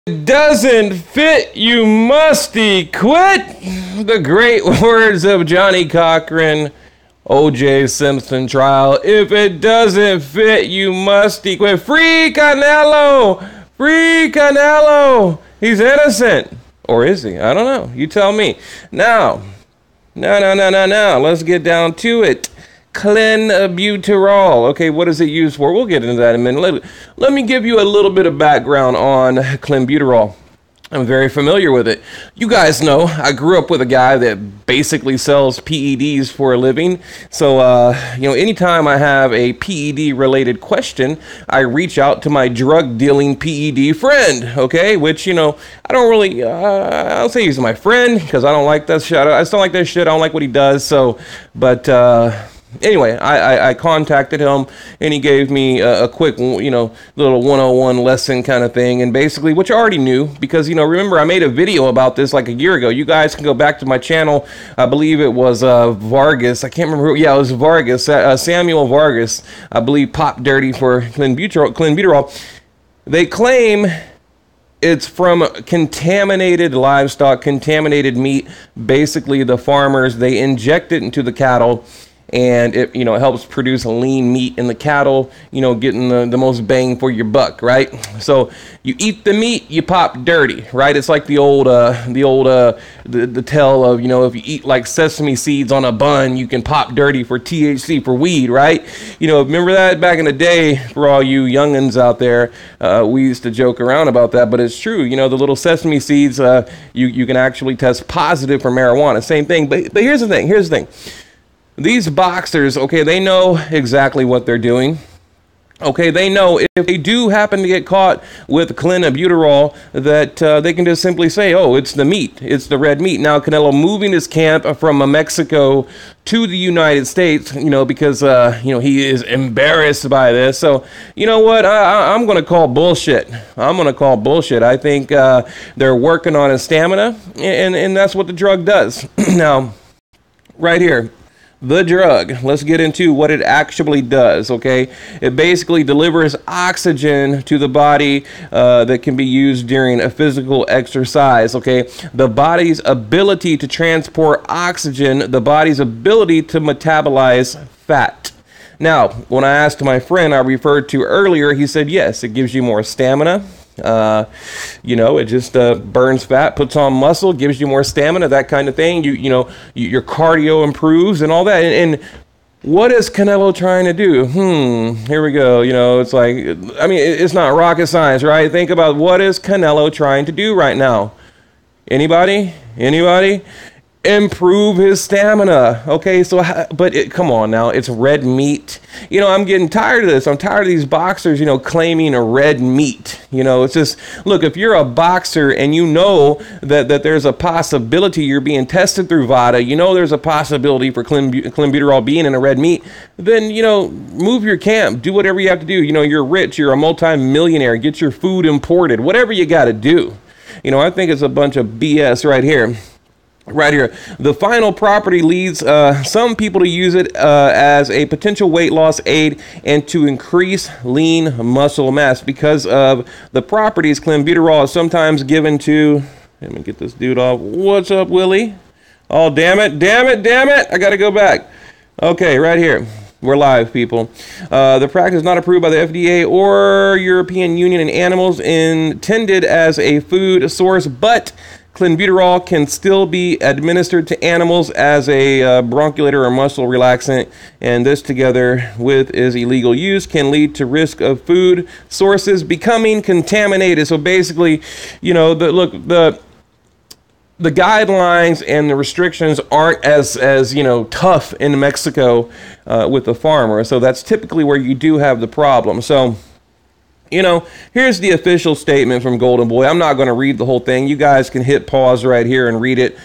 Doesn't fit, you musty quit. The great words of Johnny Cochran, O.J. Simpson trial. If it doesn't fit, you musty quit. Free Canelo! Free Canelo! He's innocent. Or is he? I don't know. You tell me. Now, let's get down to it. Clenbuterol. Okay, what is it used for? We'll get into that in a minute. Let me give you a little bit of background on clenbuterol. I'm very familiar with it. You guys know I grew up with a guy that basically sells PEDs for a living. So, anytime I have a PED related question, I reach out to my drug dealing PED friend. Okay, which, I don't really, I'll say he's my friend because I don't like that shit. I still like that shit. I don't like what he does. So, but, anyway, I contacted him and he gave me a quick, little 101 lesson kind of thing. And basically what you already knew, because, remember I made a video about this like a year ago. You guys can go back to my channel. I believe it was Vargas. I can't remember. Yeah, it was Vargas. Samuel Vargas, I believe, popped dirty for clenbuterol. They claim it's from contaminated livestock, contaminated meat. Basically, the farmers, they inject it into the cattle, and it helps produce lean meat in the cattle, getting the most bang for your buck, right? So you eat the meat, you pop dirty, right? It's like the tell of, if you eat like sesame seeds on a bun, you can pop dirty for THC, for weed, right? Remember that back in the day? For all you youngins out there, we used to joke around about that, but it's true. The little sesame seeds, you can actually test positive for marijuana. Same thing, but here's the thing. These boxers, okay, they know exactly what they're doing. Okay, they know if they do happen to get caught with clenbuterol that they can just simply say, oh, it's the meat. It's the red meat. Now, Canelo moving his camp from Mexico to the United States, because, he is embarrassed by this. So, you know what? I'm going to call bullshit. I think they're working on his stamina, and that's what the drug does. Now, right here. The drug, let's get into what it actually does, okay? It basically delivers oxygen to the body that can be used during a physical exercise, okay? The body's ability to transport oxygen, the body's ability to metabolize fat. Now, when I asked my friend I referred to earlier, he said, yes, it gives you more stamina. It just burns fat, puts on muscle, gives you more stamina, that kind of thing. Your cardio improves and all that. And what is Canelo trying to do? Here we go. It's like, it's not rocket science, right? Think about what is Canelo trying to do right now. Anybody? Improve his stamina. Okay, so come on now, it's red meat. I'm getting tired of this. I'm tired of these boxers, claiming a red meat. It's just, look, if you're a boxer and that there's a possibility you're being tested through VADA, there's a possibility for clenbuterol being in a red meat, then move your camp, do whatever you have to do. You're rich, you're a multi-millionaire, get your food imported, whatever you got to do. I think it's a bunch of BS right here. Right here, the final property leads some people to use it as a potential weight loss aid and to increase lean muscle mass because of the properties. Clenbuterol is sometimes given to, let me get this dude off. What's up, Willie? Oh, damn it. I got to go back. Okay, right here. We're live, people. The practice is not approved by the FDA or European Union in animals intended as a food source, but clenbuterol can still be administered to animals as a bronchodilator or muscle relaxant, and this together with its illegal use can lead to risk of food sources becoming contaminated. So basically, the guidelines and the restrictions aren't as tough in Mexico with the farmer. So that's typically where you do have the problem. So here's the official statement from Golden Boy. I'm not going to read the whole thing. You guys can hit pause right here and read it.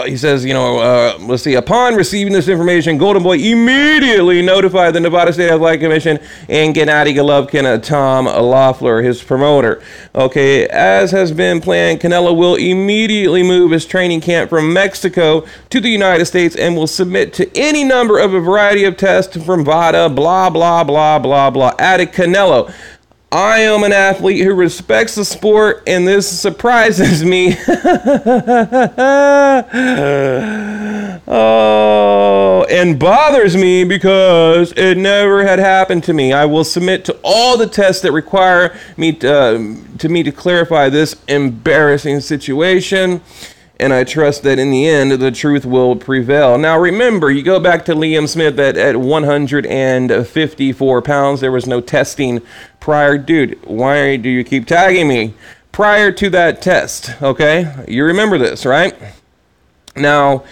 He says, let's see, upon receiving this information, Golden Boy immediately notified the Nevada State Athletic Commission and Gennady Golovkin, Tom Loeffler, his promoter. Okay, as has been planned, Canelo will immediately move his training camp from Mexico to the United States and will submit to any number of a variety of tests from VADA, blah, blah, blah, blah, blah. Added Canelo. I am an athlete who respects the sport, and this surprises me. Oh, and bothers me because it never had happened to me. I will submit to all the tests that require me to clarify this embarrassing situation. And I trust that in the end, the truth will prevail. Now, remember, you go back to Liam Smith at 154 pounds. There was no testing prior. Dude, why do you keep tagging me? Prior to that test, okay? You remember this, right? Now,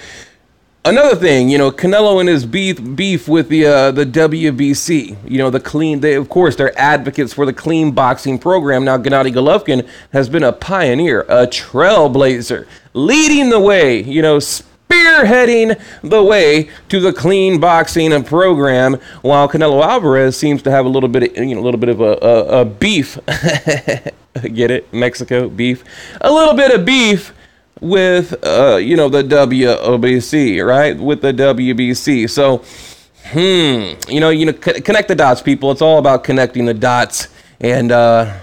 another thing, Canelo and his beef with the WBC, of course, they're advocates for the clean boxing program. Now, Gennady Golovkin has been a pioneer, a trailblazer, leading the way, spearheading the way to the clean boxing program, while Canelo Alvarez seems to have a little bit of a beef. Get it? Mexico beef. A little bit of beef with the WBC, right? With the WBC. So, connect the dots, people. It's all about connecting the dots. And I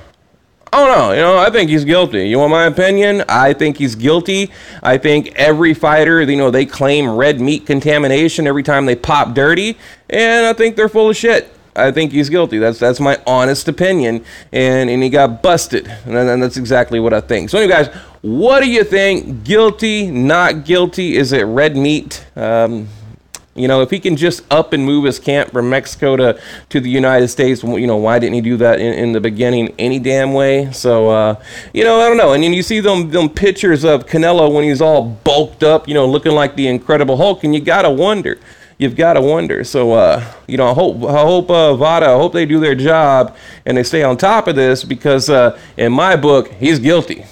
don't know. I think he's guilty. You want my opinion? I think he's guilty. I think every fighter, they claim red meat contamination every time they pop dirty, and I think they're full of shit. I think he's guilty. That's my honest opinion, and he got busted, and that's exactly what I think. So anyway, guys, what do you think? Guilty? Not guilty? Is it red meat? If he can just up and move his camp from Mexico to the United States, why didn't he do that in the beginning any damn way? So, I don't know. And then you see them pictures of Canelo when he's all bulked up, looking like the Incredible Hulk, and you gotta wonder. You've got to wonder. So, I hope VADA, I hope they do their job and they stay on top of this, because in my book, he's guilty.